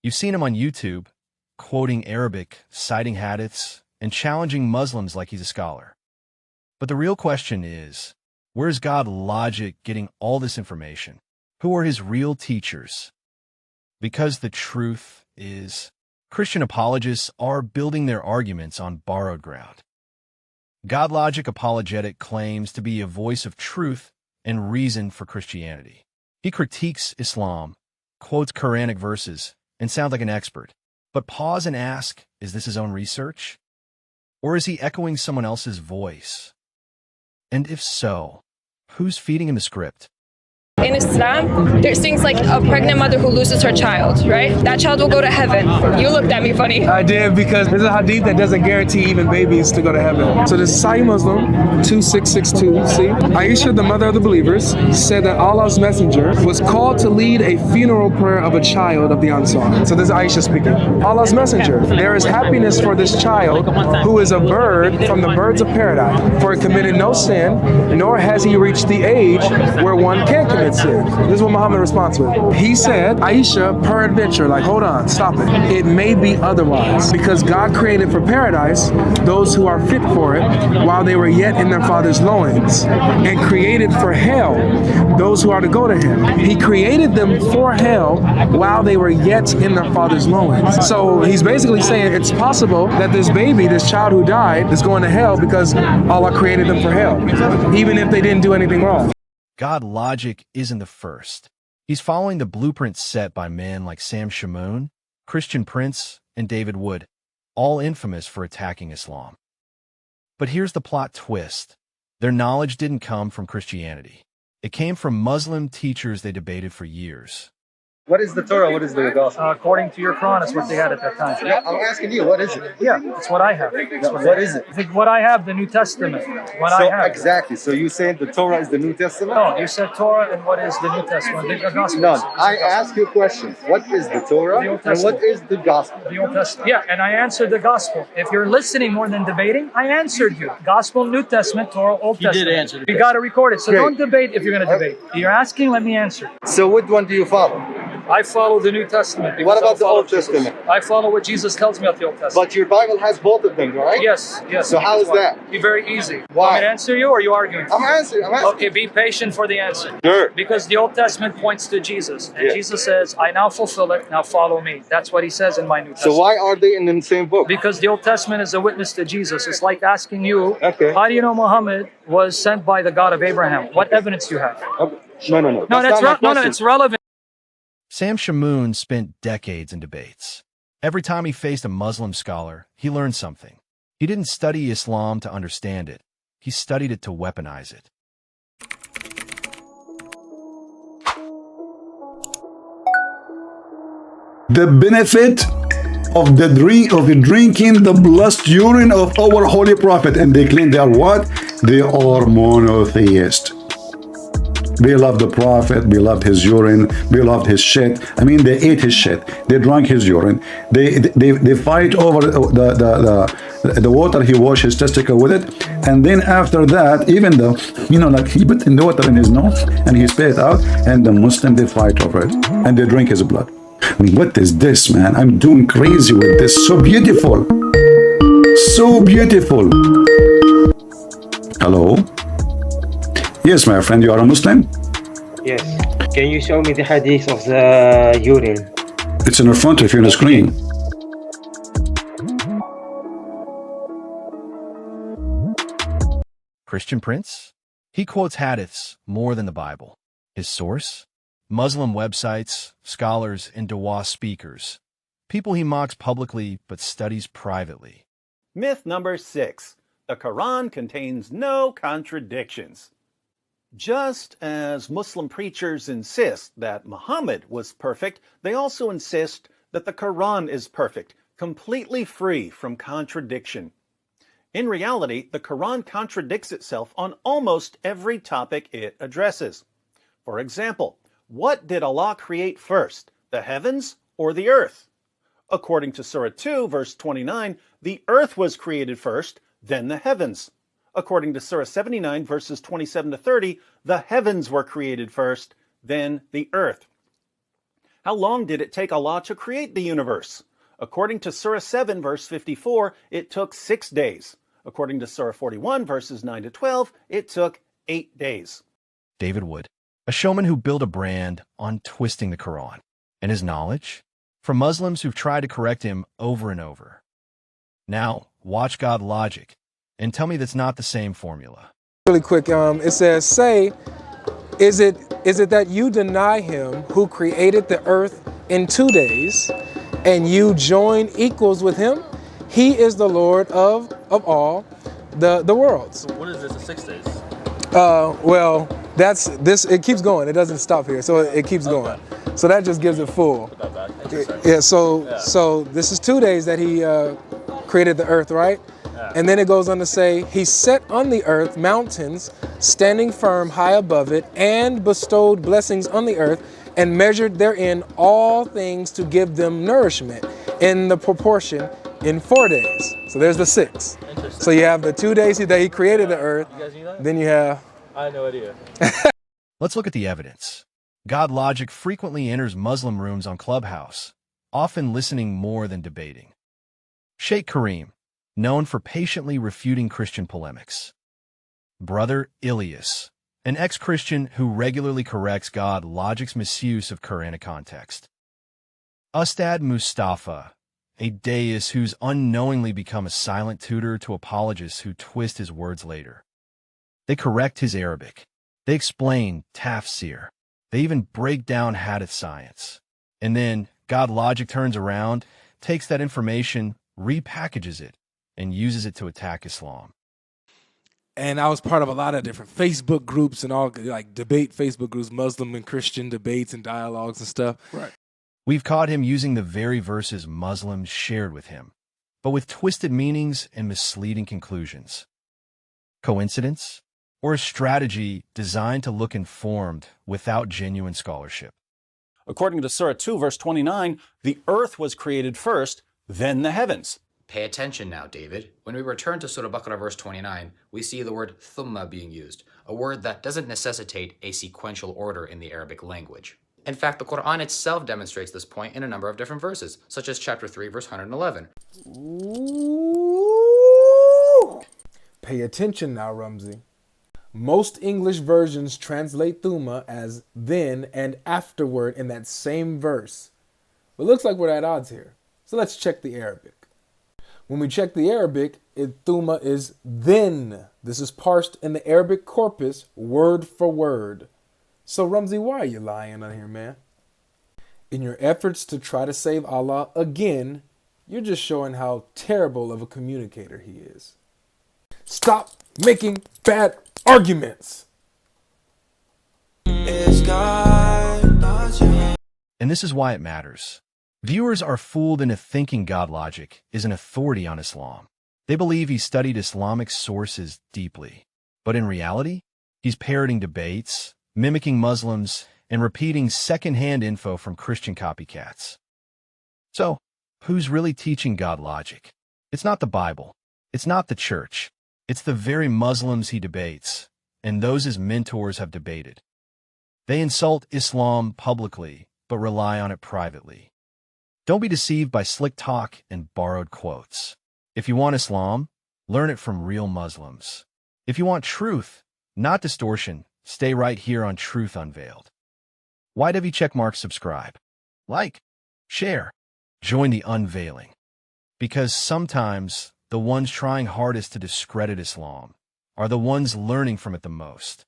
You've seen him on YouTube, quoting Arabic, citing hadiths, and challenging Muslims like he's a scholar. But the real question is, where's God logic getting all this information? Who are his real teachers? Because the truth is, Christian apologists are building their arguments on borrowed ground. God Logic Apologetic claims to be a voice of truth and reason for Christianity. He critiques Islam, quotes Quranic verses, and sounds like an expert. But pause and ask, is this his own research? Or is he echoing someone else's voice? And if so, who's feeding him the script? In Islam, there's things like a pregnant mother who loses her child, right? That child will go to heaven. You looked at me funny. I did, because there's a hadith that doesn't guarantee even babies to go to heaven. So this is Sahih Muslim 2662. See, Aisha, the mother of the believers, said that Allah's messenger was called to lead a funeral prayer of a child of the Ansar. So this is Aisha speaking. Allah's messenger, there is happiness for this child who is a bird from the birds of paradise, for he committed no sin, nor has he reached the age where one can commit sin. This is what Muhammad responds with. He said, Aisha, peradventure, like, hold on, stop it. It may be otherwise, because God created for paradise those who are fit for it while they were yet in their father's loins, and created for hell those who are to go to him. He created them for hell while they were yet in their father's loins. So he's basically saying it's possible that this baby, this child who died, is going to hell because Allah created them for hell, even if they didn't do anything wrong. God Logic isn't the first. He's following the blueprint set by men like Sam Shamoun, Christian Prince, and David Wood, all infamous for attacking Islam. But here's the plot twist. Their knowledge didn't come from Christianity. It came from Muslim teachers they debated for years. What is the Torah? What is the gospel? According to your Quran, is what they had at that time. Yeah, I'm asking you, what is it? Yeah, it's what I have. What is it? I think what I have, the New Testament. What I have. Exactly. So you saying the Torah is the New Testament? No, you said Torah, and what is the New Testament? The gospel. None. I ask you a question. What is the Torah and what is the gospel? The Old Testament. Yeah, and I answered the gospel. If you're listening more than debating, I answered you. Gospel, New Testament, Torah, Old Testament. You did answer. You got to record it. So Great. Don't debate if you're going to debate. You're asking, let me answer. So which one do you follow? I follow the New Testament. What about the Old Jesus. Testament? I follow what Jesus tells me about the Old Testament. But your Bible has both of them, right? Yes. So how is that? Be very easy. Why? Want me to answer you, or are you arguing? I'm asking. Okay, be patient for the answer. Sure. Because the Old Testament points to Jesus. And Yeah. Jesus says, I now fulfill it, now follow me. That's what he says in my New Testament. So why are they in the same book? Because the Old Testament is a witness to Jesus. It's like asking you, Okay. how do you know Muhammad was sent by the God of Abraham? What evidence do you have? Okay. No. No, That's not my question. it's relevant. Sam Shamoun spent decades in debates. Every time he faced a Muslim scholar, he learned something. He didn't study Islam to understand it. He studied it to weaponize it. The benefit of drinking the blessed urine of our holy prophet, and they claim they are what? They are monotheist. They love the prophet, they loved his urine, they loved his shit. I mean, they ate his shit, they drank his urine, they fight over the water he washed his testicle with it, and then after that, even though, like he put in the water in his nose and he spit it out, and the Muslim, they fight over it and they drink his blood. I mean, what is this, man? I'm doing crazy with this. So beautiful, so beautiful. Hello? Yes, my friend, you are a Muslim? Yes. Can you show me the hadith of the urine? It's in front of you on the screen. Christian Prince? He quotes hadiths more than the Bible. His source? Muslim websites, scholars, and dawah speakers. People he mocks publicly but studies privately. Myth number 6. The Quran contains no contradictions. Just as Muslim preachers insist that Muhammad was perfect, they also insist that the Quran is perfect, completely free from contradiction. In reality, the Quran contradicts itself on almost every topic it addresses. For example, what did Allah create first, the heavens or the earth? According to Surah 2, verse 29, the earth was created first, then the heavens. According to Surah 79, verses 27 to 30, the heavens were created first, then the earth. How long did it take Allah to create the universe? According to Surah 7, verse 54, it took 6 days. According to Surah 41, verses 9 to 12, it took 8 days. David Wood, a showman who built a brand on twisting the Quran, and his knowledge from Muslims who've tried to correct him over and over. Now, watch God logic and tell me that's not the same formula. Really quick, it says, say, is it that you deny him who created the earth in 2 days and you join equals with him? He is the Lord of all the worlds. So what is this, 6 days? Well, that's this. It keeps going. It doesn't stop here, so it keeps going. So that just gives it full. Put that back. Interesting. Yeah. So this is 2 days that he created the earth, right? Yeah. And then it goes on to say, he set on the earth mountains, standing firm high above it, and bestowed blessings on the earth, and measured therein all things to give them nourishment in the proportion in 4 days. So there's the 6. So you have the 2 days that he created the earth. You guys knew that? Then you have... I had no idea. Let's look at the evidence. God logic frequently enters Muslim rooms on Clubhouse, often listening more than debating. Sheikh Kareem, known for patiently refuting Christian polemics. Brother Ilyas, an ex-Christian who regularly corrects God logic's misuse of Quranic context. Ustad Mustafa, a deist who's unknowingly become a silent tutor to apologists who twist his words later. They correct his Arabic. They explain tafsir. They even break down hadith science. And then God logic turns around, takes that information, repackages it, and uses it to attack Islam. And I was part of a lot of different Facebook groups and all, like debate Facebook groups, Muslim and Christian debates and dialogues and stuff. Right. We've caught him using the very verses Muslims shared with him, but with twisted meanings and misleading conclusions. Coincidence? Or a strategy designed to look informed without genuine scholarship? According to Surah 2, verse 29, the earth was created first, then the heavens. Pay attention now, David. When we return to Surah Baqarah verse 29, we see the word thumma being used, a word that doesn't necessitate a sequential order in the Arabic language. In fact, the Quran itself demonstrates this point in a number of different verses, such as chapter 3, verse 111. Ooh. Pay attention now, Rumsey. Most English versions translate thumma as then and afterward in that same verse. But it looks like we're at odds here. So let's check the Arabic. When we check the Arabic, thumma is then. This is parsed in the Arabic corpus word for word. So Rumsey, why are you lying on here, man? In your efforts to try to save Allah again, you're just showing how terrible of a communicator he is. Stop making bad arguments. And this is why it matters. Viewers are fooled into thinking God logic is an authority on Islam. They believe he studied Islamic sources deeply. But in reality, he's parroting debates, mimicking Muslims, and repeating second-hand info from Christian copycats. So, who's really teaching God logic? It's not the Bible. It's not the church. It's the very Muslims he debates, and those his mentors have debated. They insult Islam publicly, but rely on it privately. Don't be deceived by slick talk and borrowed quotes. If you want Islam, learn it from real Muslims. If you want truth, not distortion, stay right here on Truth Unveiled. YW checkmark subscribe. Like, share, join the unveiling. Because sometimes the ones trying hardest to discredit Islam are the ones learning from it the most.